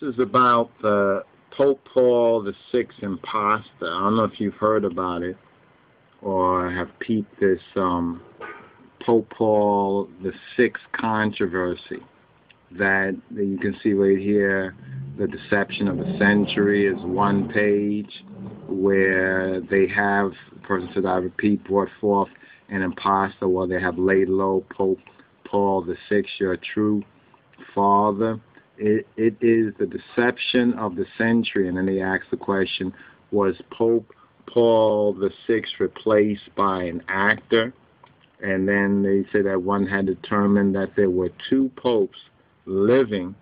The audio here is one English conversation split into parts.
is about Pope Paul VI Imposter. I don't know if you've heard about it or have peeped this Pope Paul VI controversy that you can see right here. The Deception of the Century is one page where they have, the person said, I repeat, brought forth an impostor while they have laid low Pope Paul VI, your true father. It is the deception of the century. And then they ask the question, was Pope Paul VI replaced by an actor? And then they say that one had determined that there were two popes living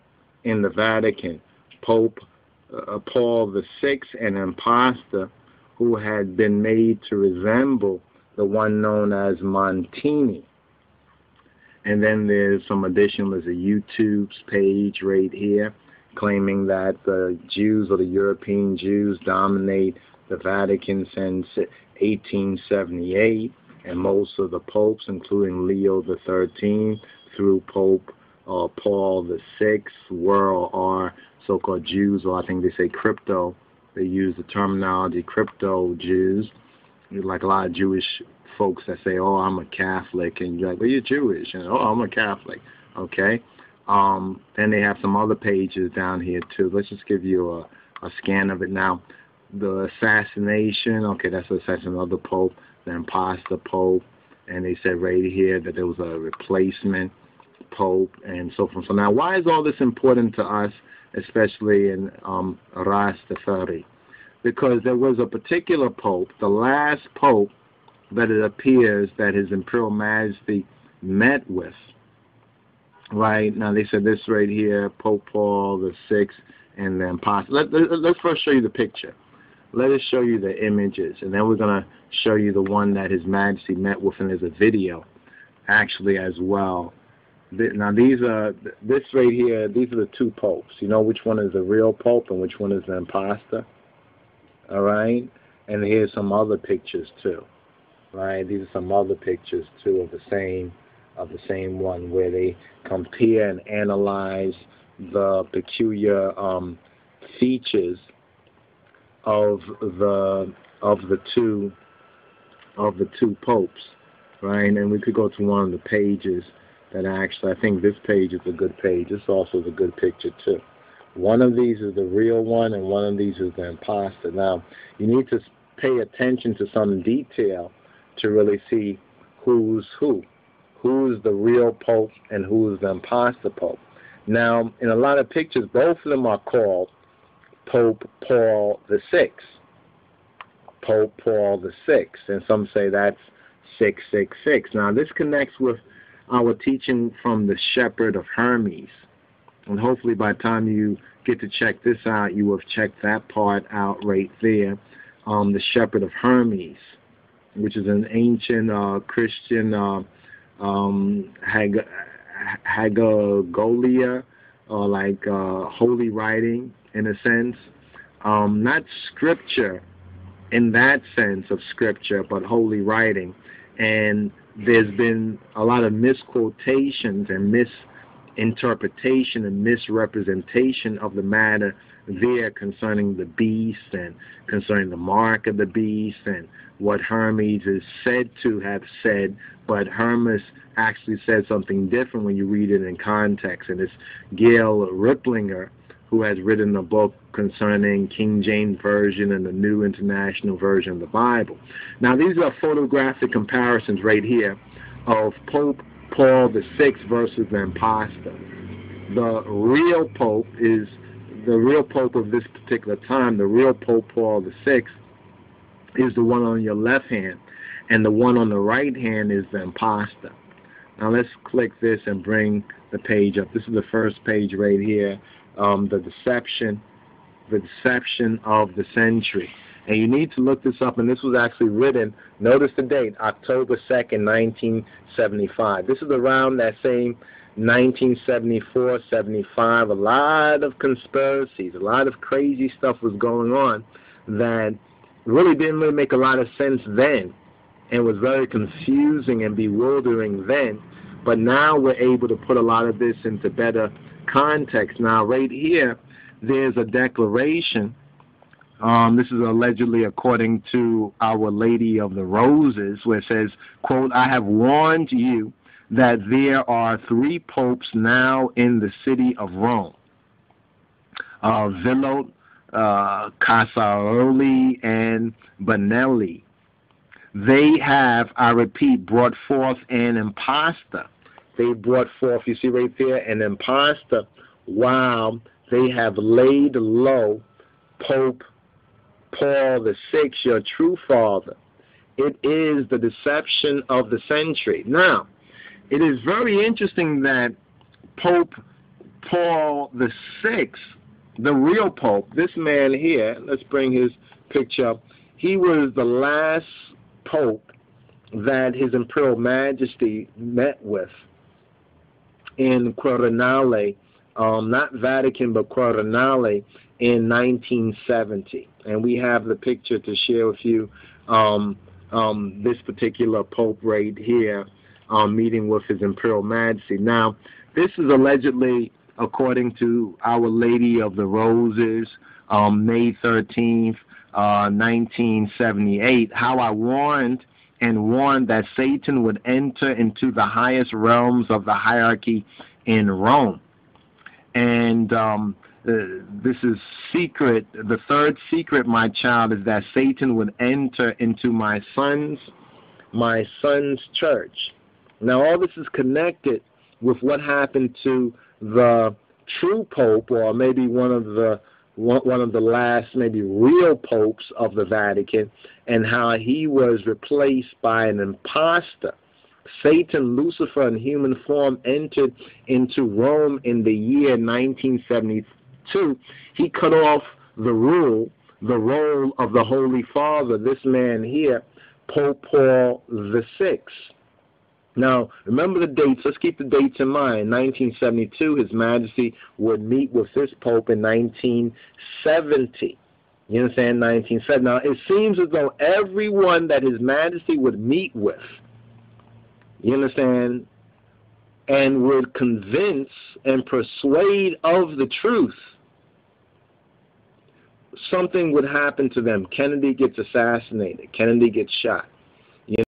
in the Vatican, Pope Paul VI, an impostor who had been made to resemble the one known as Montini. And then there's some additional, there's a YouTube page right here claiming that the Jews or the European Jews dominate the Vatican since 1878, and most of the popes, including Leo XIII, through Pope Paul VI, are so-called Jews, or I think they say crypto. They use the terminology crypto Jews, like a lot of Jewish folks that say, oh, I'm a Catholic, and you're like, well, you're Jewish, and oh, I'm a Catholic, okay? Then they have some other pages down here too. Let's just give you a scan of it now. The assassination, okay, that's the assassination of the Pope, the imposter Pope, and they said right here that there was a replacement Pope, and so forth. So now, why is all this important to us, especially in Rastafari? Because there was a particular Pope, the last Pope, that it appears that His Imperial Majesty met with. Right? Now they said this right here, Pope Paul VI and the imposter. Let's first show you the picture. Let us show you the images, and then we're going to show you the one that His Majesty met with, and there's a video actually as well. Now this right here, these are the two popes. You know which one is the real Pope and which one is the imposter? All right? And here's some other pictures too. Right, these are some other pictures too of the same one, where they compare and analyze the peculiar features of the two popes, right? And we could go to one of the pages that actually, I think this page is a good page. This also is a good picture too. One of these is the real one, and one of these is the imposter. Now, you need to pay attention to some detail to really see who's who. Who's the real Pope and who's the imposter Pope. Now, in a lot of pictures, both of them are called Pope Paul VI. Pope Paul VI. And some say that's 666. Now, this connects with our teaching from the Shepherd of Hermes. And hopefully by the time you get to check this out, you will have checked that part out right there. The Shepherd of Hermes, which is an ancient Christian hagiography, or like holy writing in a sense. Not scripture in that sense of scripture, but holy writing. And there's been a lot of misquotations and misinterpretation and misrepresentation of the matter there concerning the beast and concerning the mark of the beast and what Hermes is said to have said, but Hermes actually said something different when you read it in context. And it's Gail Ripplinger, who has written a book concerning King James Version and the New International Version of the Bible. Now, these are photographic comparisons right here of Pope Paul VI versus the imposter. The real Pope is the real Pope of this particular time. The real Pope Paul VI is the one on your left hand, and the one on the right hand is the imposter. Now let's click this and bring the page up. This is the first page right here, the deception of the century. And you need to look this up, and this was actually written, notice the date, October 2nd, 1975. This is around that same 1974, 75. A lot of conspiracies, a lot of crazy stuff was going on that really didn't really make a lot of sense then, and was very confusing and bewildering then. But now we're able to put a lot of this into better context. Now right here, there's a declaration. This is allegedly according to Our Lady of the Roses, where it says, quote, "I have warned you that there are 3 popes now in the city of Rome, Villot, Casaroli, and Bonelli. They have, I repeat, brought forth an imposter." They brought forth, you see right there, an imposter, while they have laid low Pope Paul VI, your true father. It is the deception of the century. Now, it is very interesting that Pope Paul VI, the real Pope, this man here, let's bring his picture up, he was the last Pope that His Imperial Majesty met with in Quirinale, not Vatican, but Quirinale, in 1970. And we have the picture to share with you, this particular Pope right here, meeting with His Imperial Majesty. Now, this is allegedly, according to Our Lady of the Roses, May 13th, 1978, how I warned that Satan would enter into the highest realms of the hierarchy in Rome. And this is secret. The third secret, my child, is that Satan would enter into my son's church. Now, all this is connected with what happened to the true Pope, or maybe one of the last maybe real popes of the Vatican, and how he was replaced by an imposter. Satan, Lucifer in human form, entered into Rome in the year 1972. He cut off the role of the Holy Father, this man here, Pope Paul VI. Now, remember the dates. Let's keep the dates in mind. 1972, His Majesty would meet with this Pope in 1970. You understand? 1970. Now, it seems as though everyone that His Majesty would meet with, you understand, and would convince and persuade of the truth, something would happen to them. Kennedy gets assassinated. Kennedy gets shot.